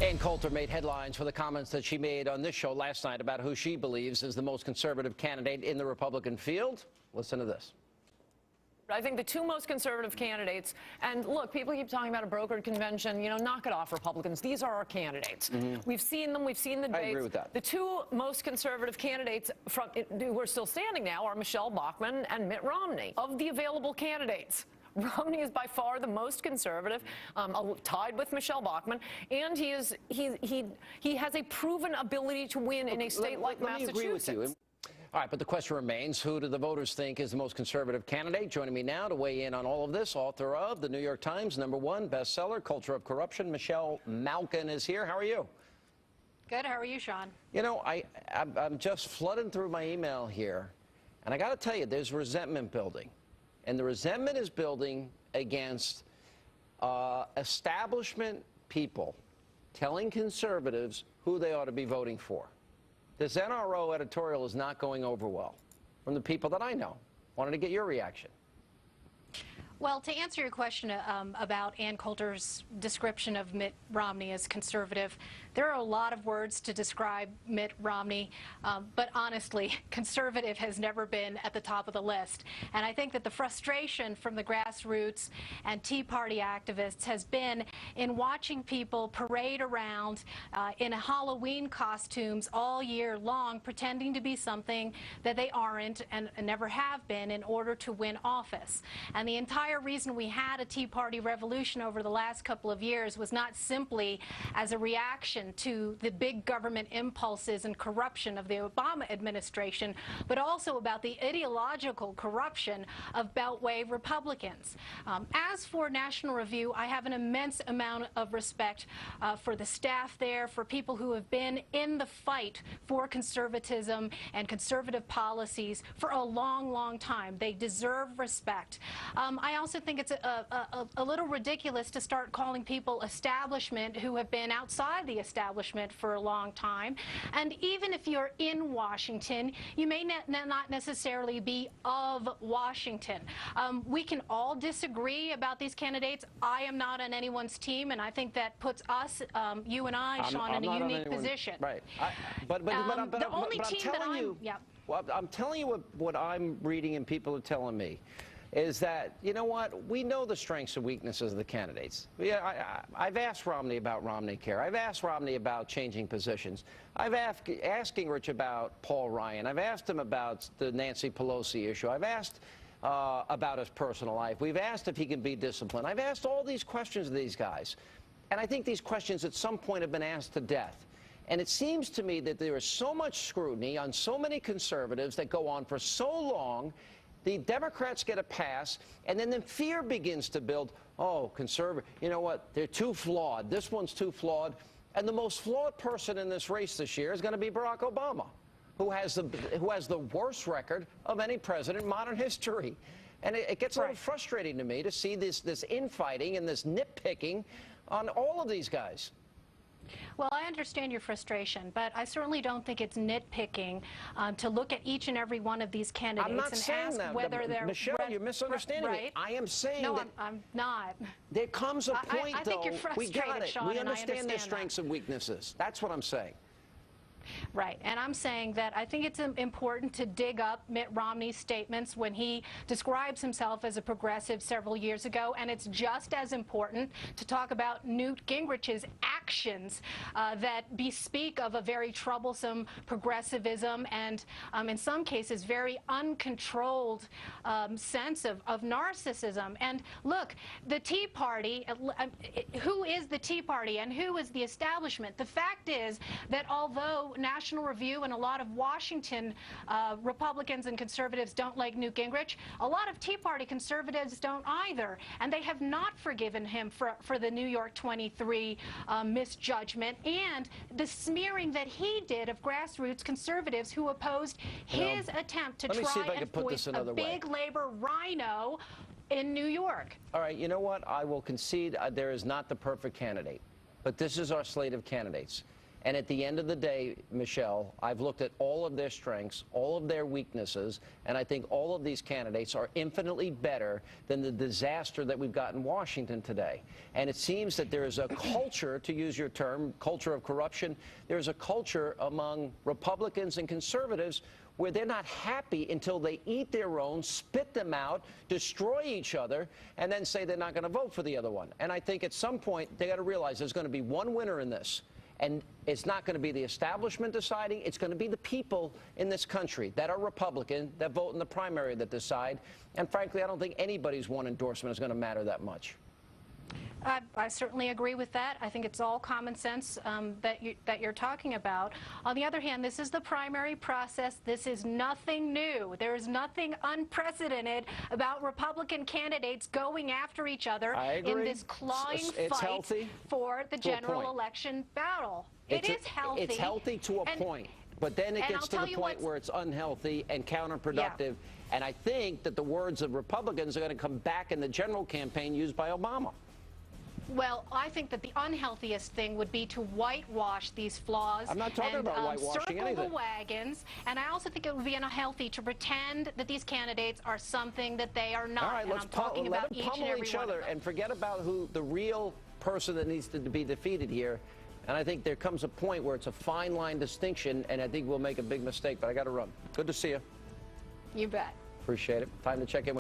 Ann Coulter made headlines for the comments that she made on this show last night about who she believes is the most conservative candidate in the Republican field. Listen to this. I think the two most conservative candidates, and look, people keep talking about a brokered convention, you know, knock it off, Republicans. These are our candidates. We've seen them, we've seen the debates. I agree with that. The two most conservative candidates who are still standing now are Michelle Bachmann and Mitt Romney. Of the available candidates, Romney is by far the most conservative, tied with Michelle Bachmann, and he has a proven ability to win in a state like Massachusetts. Let me agree with you. All right, but the question remains, who do the voters think is the most conservative candidate? Joining me now to weigh in on all of this, author of the New York Times #1 bestseller, Culture of Corruption, Michelle Malkin is here. How are you? Good. How are you, Sean? You know, I'm just flooding through my email here, and I got to tell you, there's resentment building. And the resentment is building against establishment people telling conservatives who they ought to be voting for. This NRO editorial is not going over well from the people that I know. Wanted to get your reaction. Well, to answer your question about Ann Coulter's description of Mitt Romney as conservative, there are a lot of words to describe Mitt Romney, but honestly, conservative has never been at the top of the list. And I think that the frustration from the grassroots and Tea Party activists has been in watching people parade around in Halloween costumes all year long, pretending to be something that they aren't and never have been in order to win office. And the entire reason we had a Tea Party revolution over the last couple of years was not simply as a reaction to the big government impulses and corruption of the Obama administration, but also about the ideological corruption of Beltway Republicans. As for National Review, I have an immense amount of respect for the staff there, for people who have been in the fight for conservatism and conservative policies for a long, long time. They deserve respect. I also think it's a little ridiculous to start calling people establishment who have been outside the establishment for a long time. And even if you're in Washington, you may not necessarily be of Washington. We can all disagree about these candidates. I am not on anyone's team, and I think that puts us, you and I, Sean, in a unique position. Right. But I'm telling you what I'm reading and people are telling me is that, you know what, we know the strengths and weaknesses of the candidates. I've asked Romney about Romney Care. I've asked Romney about changing positions. I've asked Gingrich about Paul Ryan. I've asked him about the Nancy Pelosi issue. I've asked about his personal life. We've asked if he can be disciplined. I've asked all these questions of these guys. And I think these questions at some point have been asked to death. And it seems to me that there is so much scrutiny on so many conservatives that go on for so long. The Democrats get a pass, and then the fear begins to build. Oh, conservative, you know what? They're too flawed. This one's too flawed. And the most flawed person in this race this year is going to be Barack Obama, who has the worst record of any president in modern history. And it gets a little frustrating to me to see this infighting and this nitpicking on all of these guys. Well, I understand your frustration, but I certainly don't think it's nitpicking to look at each and every one of these candidates and ask whether they're... Michelle, you're misunderstanding me. I am saying that... No, I'm not. There comes a point, I think you're frustrated, we got it. Sean, we understand their strengths and weaknesses. That's what I'm saying. Right, and I'm saying that I think it's important to dig up Mitt Romney's statements when he describes himself as a progressive several years ago, and it's just as important to talk about Newt Gingrich's actions that bespeak of a very troublesome progressivism and, in some cases, very uncontrolled sense of narcissism. And look, the Tea Party, who is the Tea Party and who is the establishment? The fact is that although National Review and a lot of Washington Republicans and conservatives don't like Newt Gingrich, a lot of Tea Party conservatives don't either, and they have not forgiven him for the New York 23 misjudgment and the smearing that he did of grassroots conservatives who opposed his attempt to try and voice a big labor rhino in New York. All right, you know what? I will concede there is not the perfect candidate, but this is our slate of candidates. And at the end of the day, Michelle, I've looked at all of their strengths, all of their weaknesses, and I think all of these candidates are infinitely better than the disaster that we've got in Washington today. And it seems that there is a culture, to use your term, culture of corruption. There's a culture among Republicans and conservatives where they're not happy until they eat their own, spit them out, destroy each other, and then say they're not going to vote for the other one. And I think at some point they got to realize there's going to be one winner in this. And it's not going to be the establishment deciding. It's going to be the people in this country that are Republican, that vote in the primary, that decide. And frankly, I don't think anybody's one endorsement is going to matter that much. I certainly agree with that. I think it's all common sense that you're talking about. On the other hand, this is the primary process. This is nothing new. There is nothing unprecedented about Republican candidates going after each other in this clawing fight for the general election battle. It is healthy. It's healthy to a point. But then it gets to the point where it's unhealthy and counterproductive. Yeah. And I think that the words of Republicans are going to come back in the general campaign used by Obama. Well, I think that the unhealthiest thing would be to whitewash these flaws. I'm not talking about whitewashing anything. Circle the wagons. And I also think it would be unhealthy to pretend that these candidates are something that they are not. All right, let's pummel each other and forget about who the real person that needs to be defeated here. And I think there comes a point where it's a fine line distinction, and I think we'll make a big mistake. But I got to run. Good to see you. You bet. Appreciate it. Time to check in with